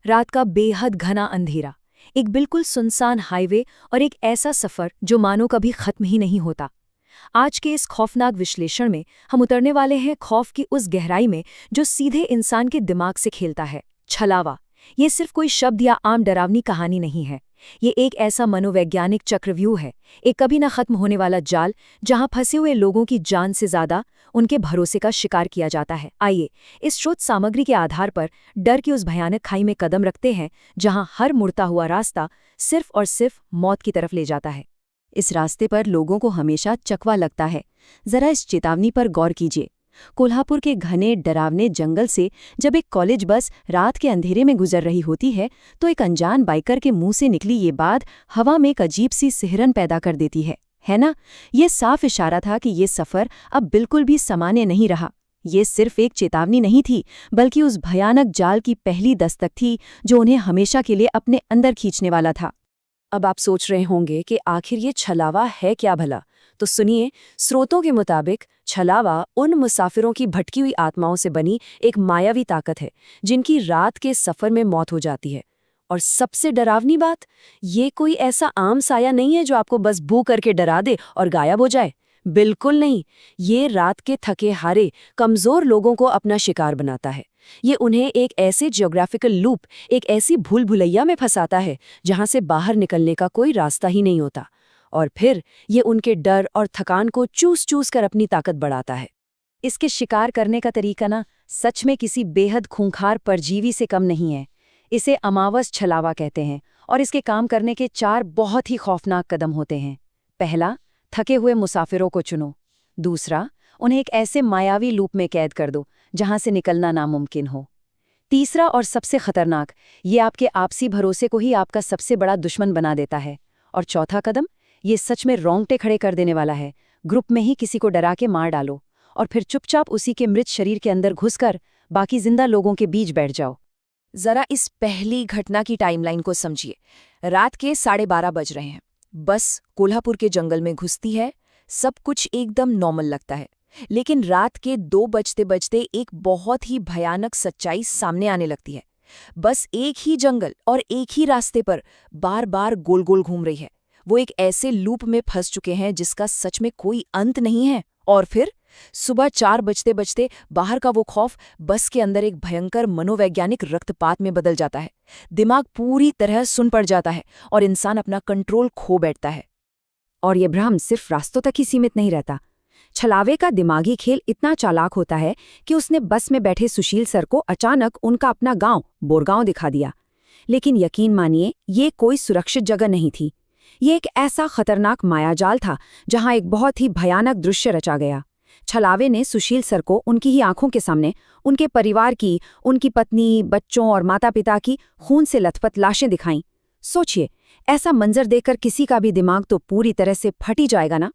रात का बेहद घना अंधेरा, एक बिल्कुल सुनसान हाईवे और एक ऐसा सफर जो मानो कभी खत्म ही नहीं होता। आज के इस खौफनाक विश्लेषण में हम उतरने वाले हैं खौफ की उस गहराई में जो सीधे इंसान के दिमाग से खेलता है। छलावा, ये सिर्फ कोई शब्द या आम डरावनी कहानी नहीं है। ये एक ऐसा मनोवैज्ञानिक चक्रव्यूह है, एक कभी न खत्म होने वाला जाल जहां फंसे हुए लोगों की जान से ज्यादा उनके भरोसे का शिकार किया जाता है। आइए इस स्रोत सामग्री के आधार पर डर की उस भयानक खाई में कदम रखते हैं जहां हर मुड़ता हुआ रास्ता सिर्फ और सिर्फ मौत की तरफ ले जाता है। इस रास्ते पर लोगों को हमेशा चकवा लगता है। जरा इस चेतावनी पर गौर कीजिए। कोल्हापुर के घने डरावने जंगल से जब एक कॉलेज बस रात के अंधेरे में गुजर रही होती है तो एक अनजान बाइकर के मुंह से निकली ये बात हवा में एक अजीब सी सिहरन पैदा कर देती है ना? ये साफ इशारा था कि ये सफ़र अब बिल्कुल भी सामान्य नहीं रहा। ये सिर्फ एक चेतावनी नहीं थी, बल्कि उस भयानक जाल की पहली दस्तक थी जो उन्हें हमेशा के लिए अपने अंदर खींचने वाला था। अब आप सोच रहे होंगे कि आखिर ये छलावा है क्या भला? तो सुनिए, स्रोतों के मुताबिक छलावा उन मुसाफिरों की भटकी हुई आत्माओं से बनी एक मायावी ताकत है जिनकी रात के सफर में मौत हो जाती है। और सबसे डरावनी बात, ये कोई ऐसा आम साया नहीं है जो आपको बस बू करके डरा दे और गायब हो जाए। बिल्कुल नहीं, ये रात के थके हारे कमजोर लोगों को अपना शिकार बनाता है। ये उन्हें एक ऐसे जियोग्राफिकल लूप, एक ऐसी भूल भुलैया में फंसाता है जहां से बाहर निकलने का कोई रास्ता ही नहीं होता। और फिर ये उनके डर और थकान को चूस चूस कर अपनी ताकत बढ़ाता है। इसके शिकार करने का तरीका ना सच में किसी बेहद खूंखार परजीवी से कम नहीं है। इसे अमावस छलावा कहते हैं और इसके काम करने के 4 बहुत ही खौफनाक कदम होते हैं। पहला, थके हुए मुसाफिरों को चुनो। दूसरा, उन्हें एक ऐसे मायावी लूप में कैद कर दो जहां से निकलना नामुमकिन हो। तीसरा और सबसे खतरनाक, ये आपके आपसी भरोसे को ही आपका सबसे बड़ा दुश्मन बना देता है। और चौथा कदम, ये सच में रोंगटे खड़े कर देने वाला है। ग्रुप में ही किसी को डरा के मार डालो और फिर चुपचाप उसी के मृत शरीर के अंदर घुसकर बाकी जिंदा लोगों के बीच बैठ जाओ। जरा इस पहली घटना की टाइमलाइन को समझिए। रात के 12:30 बज रहे हैं। बस कोल्हापुर के जंगल में घुसती है। सब कुछ एकदम नॉर्मल लगता है, लेकिन रात के 2 बजते बजते एक बहुत ही भयानक सच्चाई सामने आने लगती है। बस एक ही जंगल और एक ही रास्ते पर बार बार गोल गोल घूम रही है। वो एक ऐसे लूप में फंस चुके हैं जिसका सच में कोई अंत नहीं है। और फिर सुबह 4 बजते बजते बाहर का वो खौफ बस के अंदर एक भयंकर मनोवैज्ञानिक रक्तपात में बदल जाता है। दिमाग पूरी तरह सुन पड़ जाता है और इंसान अपना कंट्रोल खो बैठता है। और ये भ्रम सिर्फ रास्तों तक ही सीमित नहीं रहता। छलावे का दिमागी खेल इतना चालाक होता है कि उसने बस में बैठे सुशील सर को अचानक उनका अपना गांव बोरगांव दिखा दिया। लेकिन यकीन मानिए, ये कोई सुरक्षित जगह नहीं थी। ये एक ऐसा खतरनाक मायाजाल था जहां एक बहुत ही भयानक दृश्य रचा गया। छलावे ने सुशील सर को उनकी ही आंखों के सामने उनके परिवार की, उनकी पत्नी, बच्चों और माता पिता की खून से लथपथ लाशें दिखाईं। सोचिए, ऐसा मंजर देखकर किसी का भी दिमाग तो पूरी तरह से फट ही जाएगा ना।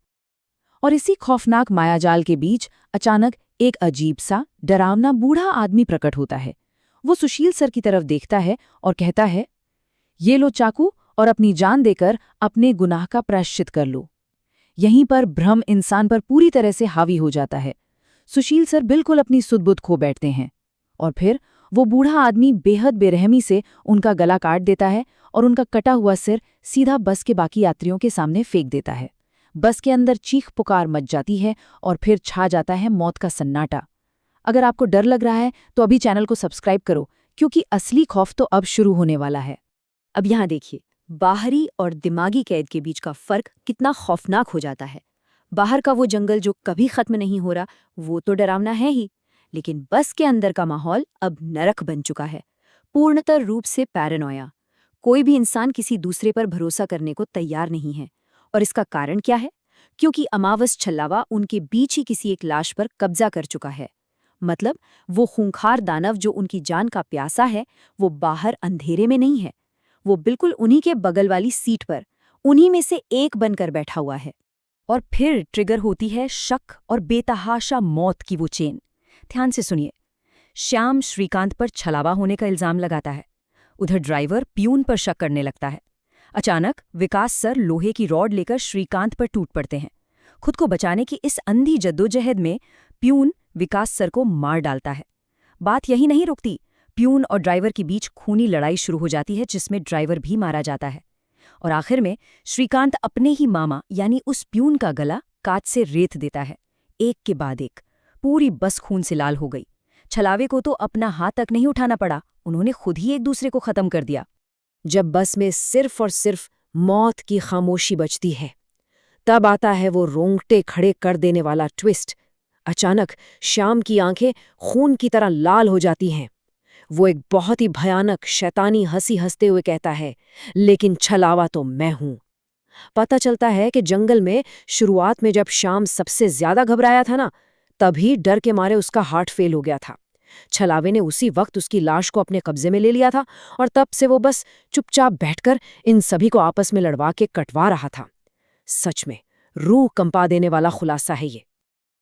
और इसी खौफनाक मायाजाल के बीच अचानक एक अजीब सा डरावना बूढ़ा आदमी प्रकट होता है। वो सुशील सर की तरफ देखता है और कहता है, ये लो चाकू और अपनी जान देकर अपने गुनाह का प्रायश्चित कर लो। यहीं पर भ्रम इंसान पर पूरी तरह से हावी हो जाता है। सुशील सर बिल्कुल अपनी सुध-बुध खो बैठते हैं और फिर वो बूढ़ा आदमी बेहद बेरहमी से उनका गला काट देता है और उनका कटा हुआ सिर सीधा बस के बाकी यात्रियों के सामने फेंक देता है। बस के अंदर चीख पुकार मच जाती है और फिर छा जाता है मौत का सन्नाटा। अगर आपको डर लग रहा है तो अभी चैनल को सब्सक्राइब करो, क्योंकि असली खौफ तो अब शुरू होने वाला है। अब यहाँ देखिए, बाहरी और दिमागी कैद के बीच का फर्क कितना खौफनाक हो जाता है। बाहर का वो जंगल जो कभी खत्म नहीं हो रहा, वो तो डरावना है ही, लेकिन बस के अंदर का माहौल अब नरक बन चुका है। पूर्णतः रूप से पैरानोया। कोई भी इंसान किसी दूसरे पर भरोसा करने को तैयार नहीं है। और इसका कारण क्या है? क्योंकि अमावस छलावा उनके बीच ही किसी एक लाश पर कब्जा कर चुका है। मतलब वो खूंखार दानव जो उनकी जान का प्यासा है, वो बाहर अंधेरे में नहीं है। वो बिल्कुल उन्हीं के बगल वाली सीट पर, उन्हीं में से एक बनकर बैठा हुआ है। और फिर ट्रिगर होती है शक और बेतहाशा मौत की वो चेन। ध्यान से सुनिए। श्याम श्रीकांत पर छलावा होने का इल्जाम लगाता है। उधर ड्राइवर प्यून पर शक करने लगता है। अचानक विकास सर लोहे की रॉड लेकर श्रीकांत पर टूट पड़ते हैं। खुद को बचाने की इस अंधी जद्दोजहद में प्यून विकास सर को मार डालता है। बात यही नहीं रुकती। प्यून और ड्राइवर के बीच खूनी लड़ाई शुरू हो जाती है जिसमें ड्राइवर भी मारा जाता है। और आखिर में श्रीकांत अपने ही मामा यानी उस प्यून का गला कांच से रेत देता है। एक के बाद एक पूरी बस खून से लाल हो गई। छलावे को तो अपना हाथ तक नहीं उठाना पड़ा, उन्होंने खुद ही एक दूसरे को खत्म कर दिया। जब बस में सिर्फ और सिर्फ मौत की खामोशी बचती है, तब आता है वो रोंगटे खड़े कर देने वाला ट्विस्ट। अचानक श्याम की आंखें खून की तरह लाल हो जाती हैं। वो एक बहुत ही भयानक शैतानी हंसी हंसते हुए कहता है, लेकिन छलावा तो मैं हूं। पता चलता है कि जंगल में शुरुआत में जब श्याम सबसे ज्यादा घबराया था ना, तभी डर के मारे उसका हार्ट फेल हो गया था। छलावे ने उसी वक्त उसकी लाश को अपने कब्जे में ले लिया था और तब से वो बस चुपचाप बैठकर इन सभी को आपस में लड़वा के कटवा रहा था। सच में रूह कंपा देने वाला खुलासा है ये।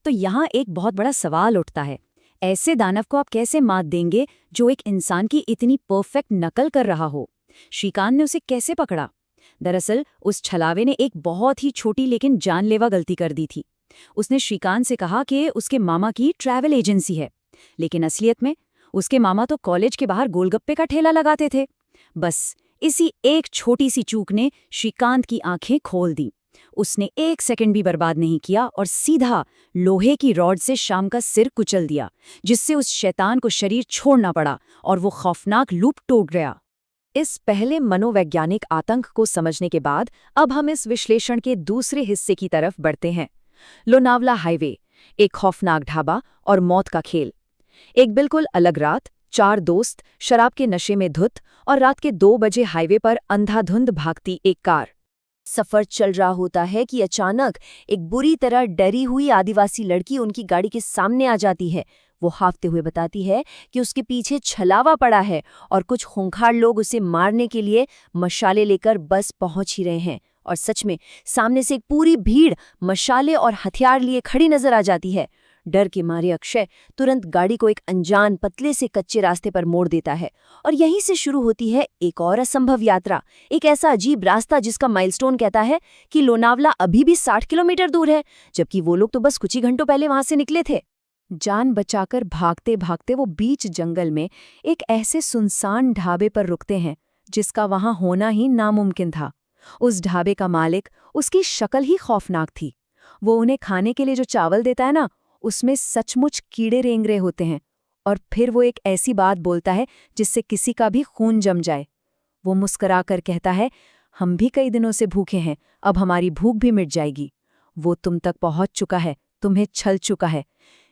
तो यहाँ एक बहुत बड़ा सवाल उठता है, ऐसे दानव को आप कैसे मात देंगे जो एक इंसान की इतनी परफेक्ट नकल कर रहा हो? श्रीकांत ने उसे कैसे पकड़ा? दरअसल उस छलावे ने एक बहुत ही छोटी लेकिन जानलेवा गलती कर दी थी। उसने श्रीकांत से कहा कि उसके मामा की ट्रैवल एजेंसी है, लेकिन असलियत में उसके मामा तो कॉलेज के बाहर गोलगप्पे का ठेला लगाते थे। बस इसी एक छोटी सी चूक ने श्रीकांत की आंखें खोल दी। उसने एक सेकंड भी बर्बाद नहीं किया और सीधा लोहे की रॉड से श्याम का सिर कुचल दिया, जिससे उस शैतान को शरीर छोड़ना पड़ा और वो खौफनाक लूप टूट गया। इस पहले मनोवैज्ञानिक आतंक को समझने के बाद अब हम इस विश्लेषण के दूसरे हिस्से की तरफ बढ़ते हैं। लोनावला हाईवे, एक खौफनाक ढाबा और मौत का खेल। एक बिल्कुल अलग रात, 4 दोस्त शराब के नशे में धुत और रात के 2 बजे हाईवे पर अंधाधुंध भागती एक कार। सफर चल रहा होता है कि अचानक एक बुरी तरह डरी हुई आदिवासी लड़की उनकी गाड़ी के सामने आ जाती है। वो हांफते हुए बताती है कि उसके पीछे छलावा पड़ा है और कुछ खूंखार लोग उसे मारने के लिए मशाले लेकर बस पहुंच ही रहे हैं। और सच में सामने से एक पूरी भीड़ मशाले और हथियार लिए खड़ी नजर आ जाती है। डर के मारे अक्षय तुरंत गाड़ी को एक अनजान पतले से कच्चे रास्ते पर मोड़ देता है और यहीं से शुरू होती है एक और असंभव यात्रा। एक ऐसा अजीब रास्ता जिसका माइलस्टोन कहता है कि लोनावला अभी भी 60 किलोमीटर दूर है, जबकि वो लोग तो बस कुछ ही घंटों पहले वहां से निकले थे। जान बचाकर भागते भागते वो बीच जंगल में एक ऐसे सुनसान ढाबे पर रुकते हैं जिसका वहां होना ही नामुमकिन था। उस ढाबे का मालिक, उसकी शक्ल ही खौफनाक थी। वो उन्हें खाने के लिए जो चावल देता है ना, उसमें सचमुच कीड़े रेंगरे होते हैं। और फिर वो एक ऐसी बात बोलता है जिससे किसी का भी खून जम जाए। वो मुस्कुराकर कहता है, हम भी कई दिनों से भूखे हैं, अब हमारी भूख भी मिट जाएगी। वो तुम तक पहुंच चुका है, तुम्हें छल चुका है।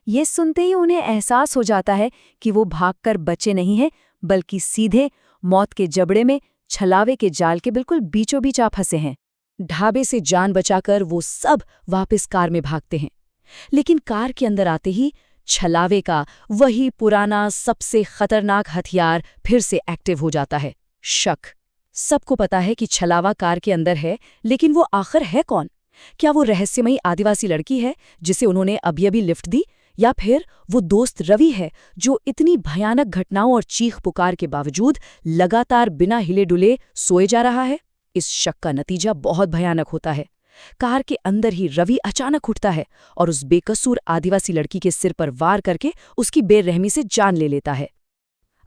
ये सुनते ही उन्हें एहसास हो जाता है कि वो भागकर बचे नहीं हैं, बल्कि सीधे मौत के जबड़े में छलावे के जाल के बिल्कुल बीचों बीच आ फंसे हैं। ढाबे से जान बचाकर वो सब वापस कार में भागते हैं, लेकिन कार के अंदर आते ही छलावे का वही पुराना सबसे खतरनाक हथियार फिर से एक्टिव हो जाता है, शक। सबको पता है कि छलावा कार के अंदर है, लेकिन वो आखिर है कौन? क्या वो रहस्यमयी आदिवासी लड़की है जिसे उन्होंने अभी लिफ्ट दी, या फिर वो दोस्त रवि है जो इतनी भयानक घटनाओं और चीख पुकार के बावजूद लगातार बिना हिले डुले सोए जा रहा है? इस शक का नतीजा बहुत भयानक होता है। कार के अंदर ही रवि अचानक उठता है और उस बेकसूर आदिवासी लड़की के सिर पर वार करके उसकी बेरहमी से जान ले लेता है।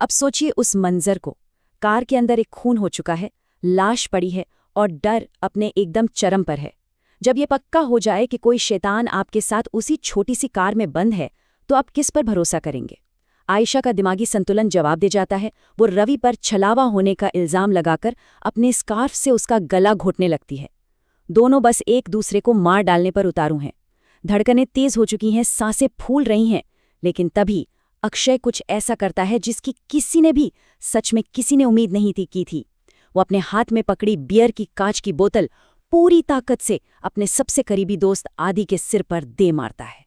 अब सोचिए उस मंजर को। कार के अंदर एक खून हो चुका है, लाश पड़ी है और डर अपने एकदम चरम पर है। जब ये पक्का हो जाए कि कोई शैतान आपके साथ उसी छोटी सी कार में बंद है, तो आप किस पर भरोसा करेंगे? आयशा का दिमागी संतुलन जवाब दे जाता है। वो रवि पर छलावा होने का इल्जाम लगाकर अपने स्कार्फ से उसका गला घोटने लगती है। दोनों बस एक दूसरे को मार डालने पर उतारू हैं। धड़कनें तेज हो चुकी हैं, सांसें फूल रही हैं, लेकिन तभी अक्षय कुछ ऐसा करता है जिसकी किसी ने भी, सच में किसी ने उम्मीद नहीं की थी। वो अपने हाथ में पकड़ी बियर की कांच की बोतल पूरी ताकत से अपने सबसे करीबी दोस्त आदि के सिर पर दे मारता है।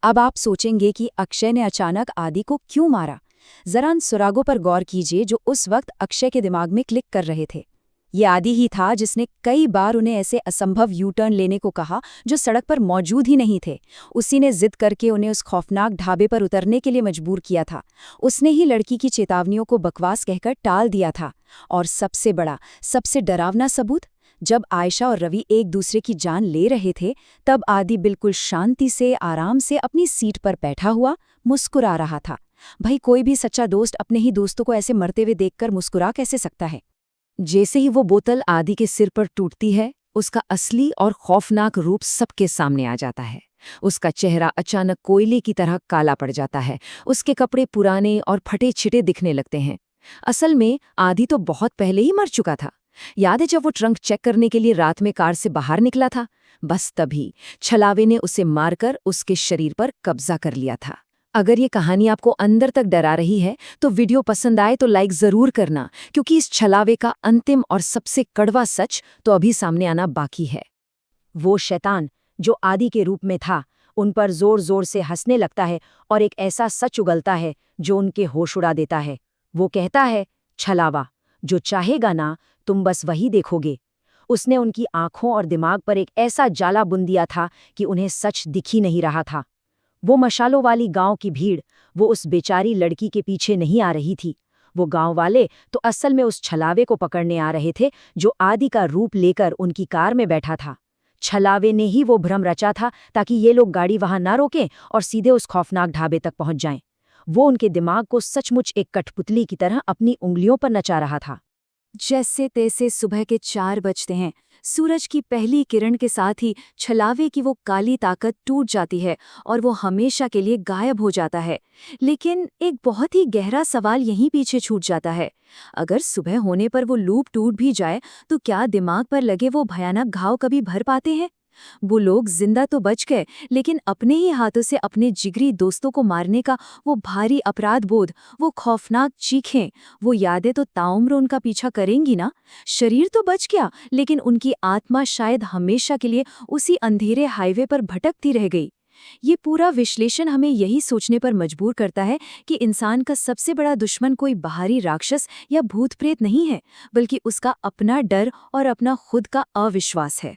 अब आप सोचेंगे कि अक्षय ने अचानक आदि को क्यों मारा? जरा उन सुरागों पर गौर कीजिए जो उस वक्त अक्षय के दिमाग में क्लिक कर रहे थे। ये आदि ही था जिसने कई बार उन्हें ऐसे असंभव यू टर्न लेने को कहा जो सड़क पर मौजूद ही नहीं थे। उसी ने जिद करके उन्हें उस खौफनाक ढाबे पर उतरने के लिए मजबूर किया था। उसने ही लड़की की चेतावनियों को बकवास कहकर टाल दिया था। और सबसे बड़ा, सबसे डरावना सबूत, जब आयशा और रवि एक दूसरे की जान ले रहे थे, तब आदि बिल्कुल शांति से, आराम से अपनी सीट पर बैठा हुआ मुस्कुरा रहा था। भाई कोई भी सच्चा दोस्त अपने ही दोस्तों को ऐसे मरते हुए देखकर मुस्कुरा कैसे सकता है। जैसे ही वो बोतल आदि के सिर पर टूटती है, उसका असली और खौफनाक रूप सबके सामने आ जाता है। उसका चेहरा अचानक कोयले की तरह काला पड़ जाता है। उसके कपड़े पुराने और फटे छिटे दिखने लगते हैं। असल में आदि तो बहुत पहले ही मर चुका था। याद है जब वो ट्रंक चेक करने के लिए रात में कार से बाहर निकला था? बस तभी छलावे ने उसे मारकर उसके शरीर पर कब्जा कर लिया था। अगर ये कहानी आपको अंदर तक डरा रही है तो वीडियो पसंद आए तो लाइक जरूर करना, क्योंकि इस छलावे का अंतिम और सबसे कड़वा सच तो अभी सामने आना बाकी है। वो शैतान जो आदि के रूप में था, उन पर जोर जोर से हंसने लगता है और एक ऐसा सच उगलता है जो उनके होश उड़ा देता है। वो कहता है, छलावा, जो चाहेगा ना तुम बस वही देखोगे। उसने उनकी आंखों और दिमाग पर एक ऐसा जाला बुन दिया था कि उन्हें सच दिख ही नहीं रहा था। वो मशालों वाली गांव की भीड़, वो उस बेचारी लड़की के पीछे नहीं आ रही थी। वो गांव वाले तो असल में उस छलावे को पकड़ने आ रहे थे जो आदि का रूप लेकर उनकी कार में बैठा था। छलावे ने ही वो भ्रम रचा था ताकि ये लोग गाड़ी वहां ना रोकें और सीधे उस खौफनाक ढाबे तक पहुंच जाएं। वो उनके दिमाग को सचमुच एक कठपुतली की तरह अपनी उंगलियों पर नचा रहा था। जैसे तैसे सुबह के 4 बजते हैं। सूरज की पहली किरण के साथ ही छलावे की वो काली ताकत टूट जाती है और वो हमेशा के लिए गायब हो जाता है। लेकिन एक बहुत ही गहरा सवाल यहीं पीछे छूट जाता है। अगर सुबह होने पर वो लूप टूट भी जाए तो क्या दिमाग पर लगे वो भयानक घाव कभी भर पाते हैं? वो लोग जिंदा तो बच गए, लेकिन अपने ही हाथों से अपने जिगरी दोस्तों को मारने का वो भारी अपराध बोध, वो खौफनाक चीखें, वो यादें तो ताउम्र उनका पीछा करेंगी ना। शरीर तो बच गया, लेकिन उनकी आत्मा शायद हमेशा के लिए उसी अंधेरे हाईवे पर भटकती रह गई। ये पूरा विश्लेषण हमें यही सोचने पर मजबूर करता है कि इंसान का सबसे बड़ा दुश्मन कोई बाहरी राक्षस या भूत प्रेत नहीं है, बल्कि उसका अपना डर और अपना खुद का अविश्वास है।